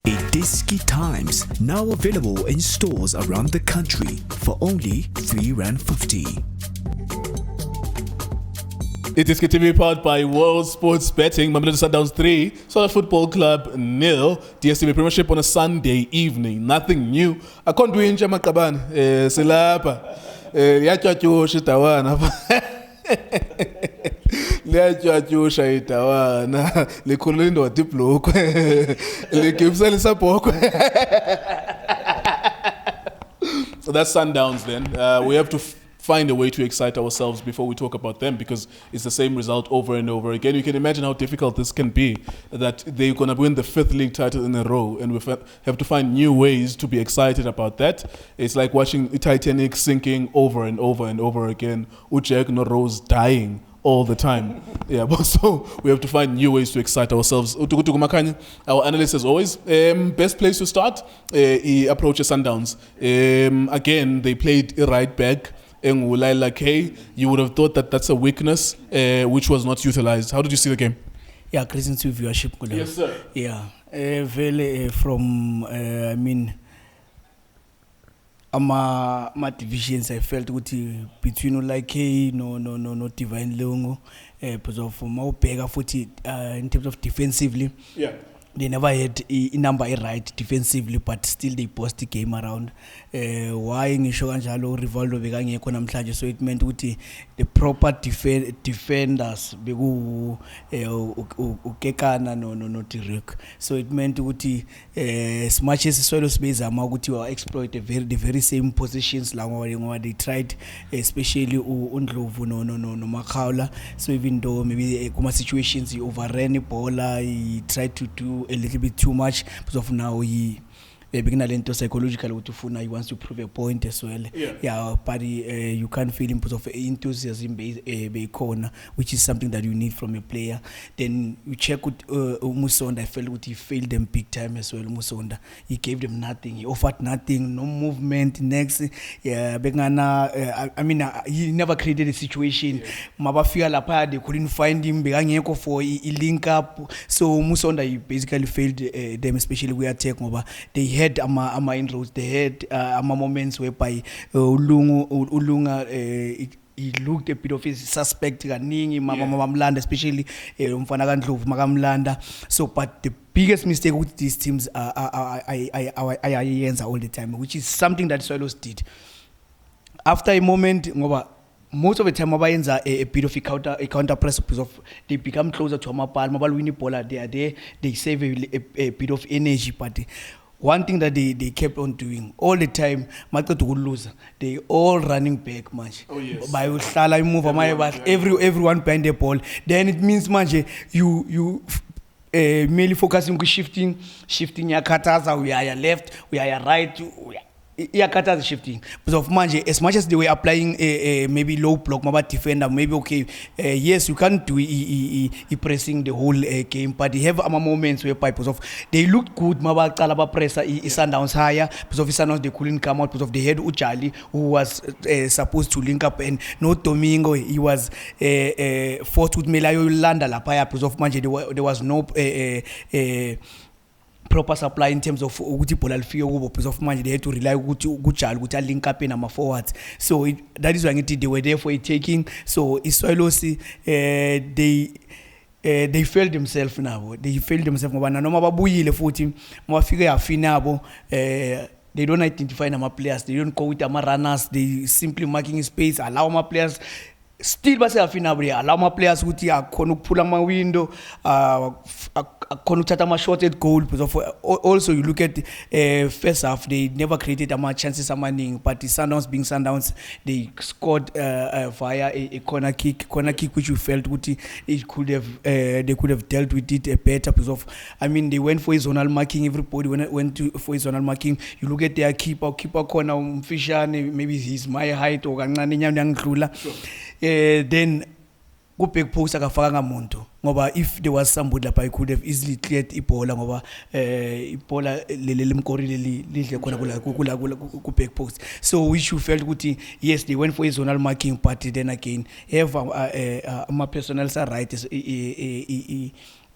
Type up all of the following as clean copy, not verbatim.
iDiski Times, now available in stores around the country for only R3.50. iDiskiTV powered by World Sports Betting. Mamelodi Sundowns 3, South Football Club 0. DStv Premiership on a Sunday evening. Nothing new. I can't do it in Jamakaban. Silapa. Yachachu Tawana. Liyachachu Tawana. Likulindo Diplo. Likipsel Sapok. So that's Sundowns then. We have to find a way to excite ourselves before we talk about them, because it's the same result over and over again. You can imagine how difficult this can be, that they're going to win the 5th league title in a row, and we have to find new ways to be excited about that. It's like watching Titanic sinking over and over and over again. Jack no Rose dying all the time. Yeah, but so we have to find new ways to excite ourselves. Utukutuku Makhanya, our analyst as always. Best place to start, he approaches Sundowns. Again, they played a right back. Like, hey, you would have thought that that's a weakness which was not utilized. How did you see the game? Yeah, greetings to viewership. Yes, sir. Yeah, very from my divisions, I felt between like hey, no divine longo, because of more bigger footy in terms of defensively. Yeah. They never had a number right defensively, but still they bossed the game around. Why ngisho kanjalo Rivaldo bekangekho namhlanje, so it meant ukuthi the proper defenders beku ukekana no Dirk. So it meant ukuthi as much as Swallow bezama ukuthi wa exploit the very same positions la ngoba they tried, especially uNdlovu no Makhawula. So even though maybe kuma situations he overran the ball, he tried to do a little bit too much, because of now he beginner lento psychological utufuna, he wants to prove a point as well. Yeah, but you can't feel him because of enthusiasm be corner, which is something that you need from a player. Then you check with Musonda. I felt he failed them big time as well. Musonda, he gave them nothing, he offered nothing, no movement. Next, yeah, he never created a situation. Mabafia Lapa, they couldn't find him. Begangeko for a link up. So Musonda, he basically failed them, especially we are taking over. They had ama inroads, they had moments whereby Ulunga he looked a bit of a suspect kaningi Mamlanda, especially umfana kaNdlovu makamlanda. So but the biggest mistake with these teams are all the time, which is something that Swallows did. After a moment, most of the time a bit of a counter press, because of they become closer to Mabal winning ball, they are there, they save a bit of energy, but one thing that they kept on doing all the time, they all running back much. Oh yes. By move everyone behind the ball. Then it means much you mainly focusing on shifting your kataza, we are your left, we are your right. Kata is shifting. Because of Manje, as much as they were applying maybe low block, maybe defender, maybe okay, yes, you can't do pressing the whole game, but they have moments where because of they looked good, maybe Kalaba press Sundowns higher, because of Sundowns they couldn't come out, because of they had Uchali who was supposed to link up, and no Domingo, he was forced with Melayo Landa Lapaya, because of Manje there was no proper supply in terms of ukuthi ball alfika because of manje they had to rely ukuthi link up in ama forwards. So that is why they were there for a taking. So Iswailosi they failed themselves now. They failed themselves ngoba noma babuyile futhi mawafika yafinabo they don't identify nama players, they don't go with ama runners, they simply marking space, allow my players still base afinable, allow my players ukuthi akhona ukuphula ama window, akhona ukuthatha ama shot at goal. Because of also you look at first half, they never created ama chances amaning, but the Sundowns being Sundowns, they scored via a corner kick which we felt they could have dealt with it better, because of they went for his zonal marking. Everybody went for his zonal marking. You look at their keeper corner umfishane, maybe he's my height or kancane nyana ngidlula. Then go back post akafaka ngamuntu ngoba if there was somebody lapha I could have easily cleared ibola ngoba ibola leli mkorile lidle khona ku back post. So which you felt ukuthi yes they went for a zonal marking, but then again have ama personals are right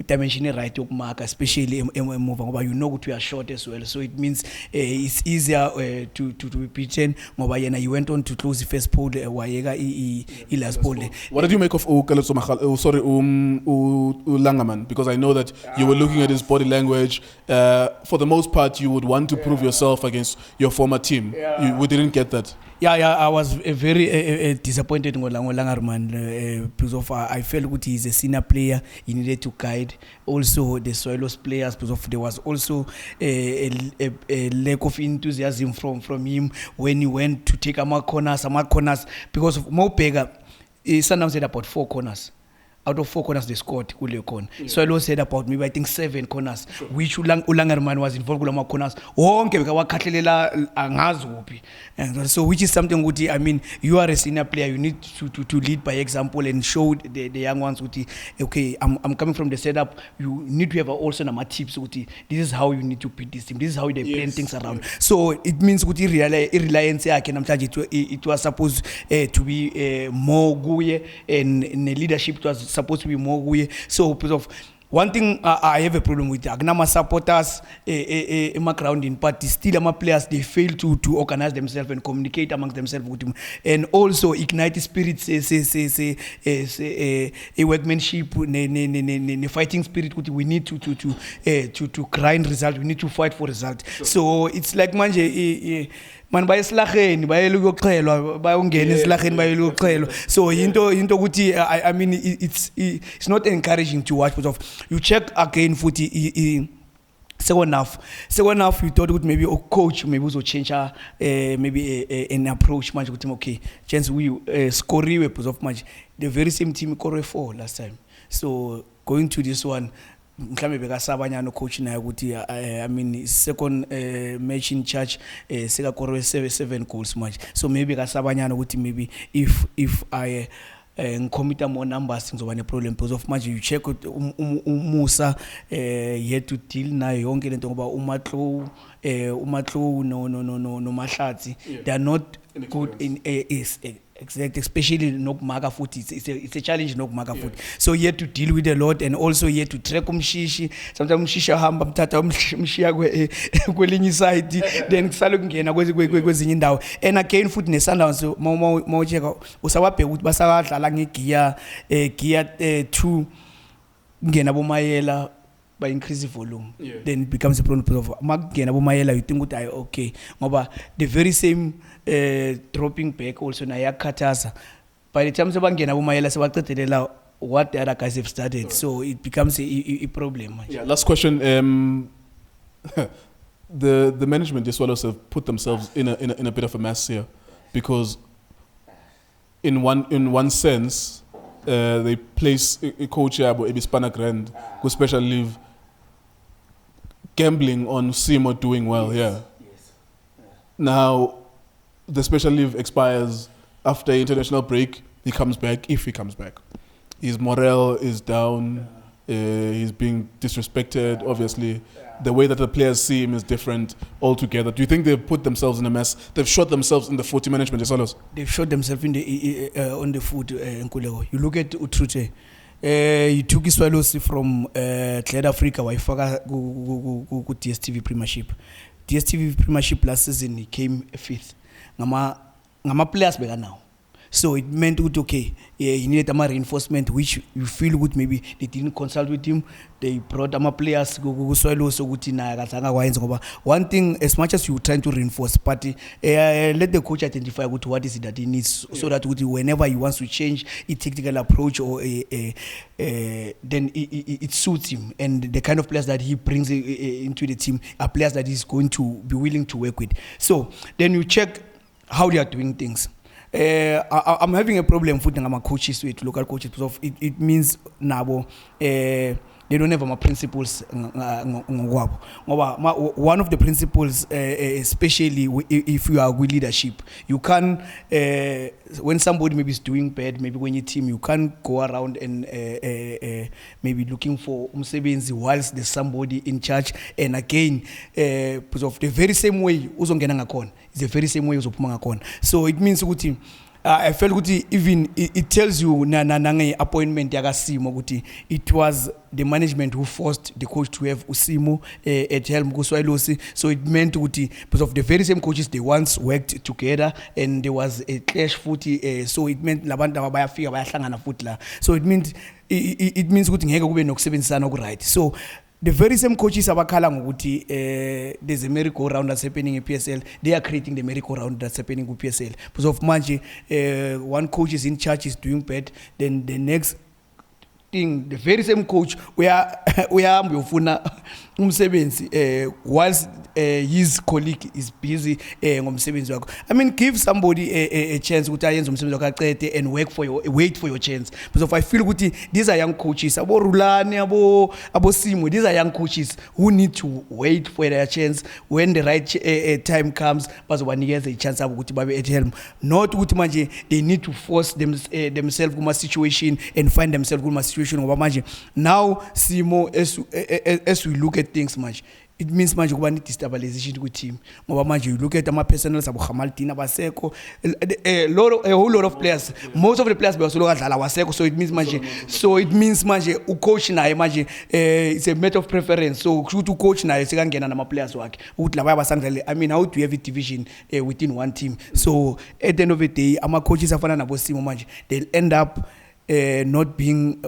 dimension right yokumarka, especially emuva ngoba you know ukuthi we are short as well, so it means it's easier to be beaten ngoba yena he went on to close the first pole wayeka last pole. What did you make of Langerman? Because I know that you were looking at his body language. For the most part, you would want to prove yourself against your former team. We didn't get that. Yeah, I was very disappointed in Langerman because of I felt that he's a senior player. He needed to guide also the Swallows players because of there was also a lack of enthusiasm from him when he went to take some corners because of Mopega. Sundowns had about 4 corners. Out of 4 corners they scored kule corner. So I lost said about maybe I think 7 corners, which Langerman was involved with corners. Wonke wakhatlelela angazi uphi. And so which is something ukuthi, I mean, you are a senior player, you need to lead by example and show the young ones ukuthi, okay, I'm coming from the setup. You need to have also nama tips ukuthi, this is how you need to beat this team. This is how they plan things around. So it means ukuthi reliance yakhe namhlanje it was supposed to be more guye and the leadership was supposed to be more way. So because of one thing I have a problem with Agnama supporters in my grounding, but still my players they fail to organize themselves and communicate amongst themselves with them, and also ignite spirit, a workmanship, a fighting spirit. We need to grind result. We need to fight for result. So it's like manje. Man bayeslageni bayelukoqhelwa bayongena eslageni bayelukoqhelwa, so into ukuthi I mean it's not encouraging to watch because of you check again futhi second half you thought ukuthi maybe a coach maybe uzo change maybe an approach manje ukuthi okay chance we scoreiwe because of much the very same team scored 4 last time, so going to this one mhlambe bekasabanyana coach naye ukuthi I mean second match in charge seka korwe 7 goals much, so maybe kasabanyana ukuthi maybe if I commit more numbers ngizoba ne problem because of manje you check Musa yet to deal nayo yonke lento ngoba uMatlo no Mahlatsi they are not good in exactly, especially nokumaka futhi it's a challenge nokumaka futhi, so you have to deal with a lot and also you have to track umshishi, sometimes umshishi ahamba mthatha umshiya kwelinye side then kusale kungena kwezinye indawo, and again futhi ne Sundowns mawucheka usababheka ukuthi basakadlala ngegear 2 ngena bomayela by increase the volume, then it becomes a problem of magena bomayela you think ukuthi okay ngoba the very same dropping back also na yakhathaza by the time sebangena bomayela sebaqedelela what the other guys have started, so it becomes a problem. Last question. The management, the Swallows, have put themselves in a bit of a mess here because in one sense they place a coach Yabo Ebispana Grand who special leave gambling on Simo doing well here. Now the special leave expires after international break. He comes back, if he comes back. His morale is down. He's being disrespected, obviously. The way that the players see him is different altogether. Do you think they've put themselves in a mess? They've shot themselves in the foot, management, as well as? They've shot themselves in on the foot, Nkulego. You look at Utrute. He took his Swallows from Clear Africa, Waifaka, go DStv Premiership. DStv Premiership last season, he came 5th. Ngama players better now. So it meant that okay, he needed a reinforcement, which you feel good. Maybe they didn't consult with him. They brought players go Swallows so good in one thing. As much as you trying to reinforce, but let the coach identify what is it that he needs, so that whenever he wants to change a tactical approach or then it suits him, and the kind of players that he brings into the team are players that he's going to be willing to work with. So then you check how they are doing things. I'm having a problem with my coaches, with local coaches, because it means nabo they don't have my principles. One of the principles, especially if you are with leadership, you can when somebody maybe is doing bad, maybe when your team, you can't go around and maybe looking for umsebenzi whilst there's somebody in charge. And again, because of the very same way uzongena ngakhona, it's the very same way uzophuma ngakhona. So it means ukuthi I felt kuti even it tells you nange appointment yakasimo kuti it was the management who forced the coach to have Usimo at helm kuswailosi. So it meant kuti because of the very same coaches they once worked together and there was a clash footy, so it meant labantu abayafika bayahlangana futhi la. So it means ukuthi ngeke kube nokusebenzisana oku-right. So the very same coaches abakhala ngokuthi there's a merry-go-round that's happening in PSL, they are creating the merry-go-round that's happening in PSL. Because of manje, one coach is in charge, is doing bad, then the next thing, the very same coach uyahamba uyofuna umsebenzi whilst his colleague is busy ngomsebenzi wakho. I mean, give somebody a chance ukuthi ayenze umsebenzi wakho aqede and wait for your chance. Because I feel ukuthi these are young coaches, abo Rulani, abo Simo, these are young coaches who need to wait for their chance. When the right time comes, bazobanikeza a chance abo ukuthi babe at helm. Not ukuthi manje they need to force themselves kuma situation and find themselves kuma situation ngoba manje now Simo, as we look at things much, it means manje kuba ni destabilization ku team ngoba manje you look at ama personals abo Khamaldini abaseko, a whole lot of players, most of the players bayosolo kadlala waseko. So it means manje u coach naye manje it's a matter of preference. So kusho coach naye sekangena nama players wakhe ukuthi laba abasangdlale. I mean, how do you have a division within one team? So at the end of the day ama coaches afana nabo Simo manje they'll end up not being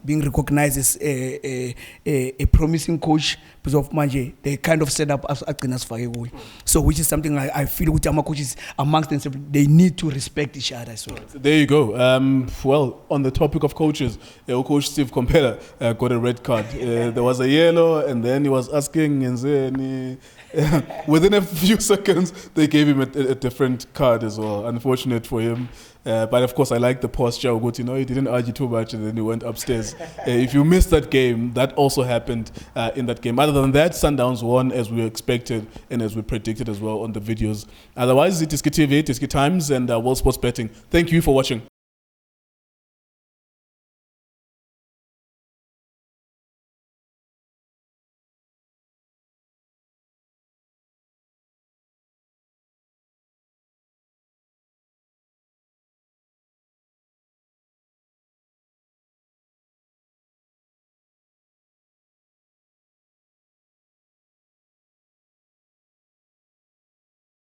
being recognized as a promising coach because of manje they kind of set up as agcina sifake kuyo. So which is something I feel with ama coaches amongst themselves they need to respect each other as well. There you go. Well, on the topic of coaches, Coach Steve Khomphela got a red card. There was a yellow and then he was asking and then within a few seconds they gave him a different card as well. Unfortunate for him. But of course, I like the posture. He didn't argue too much and then he went upstairs. If you missed that game, that also happened in that game. Other than that, Sundowns won as we expected and as we predicted as well on the videos. Otherwise, it is DStv, DStv Times, and World Sports Betting. Thank you for watching.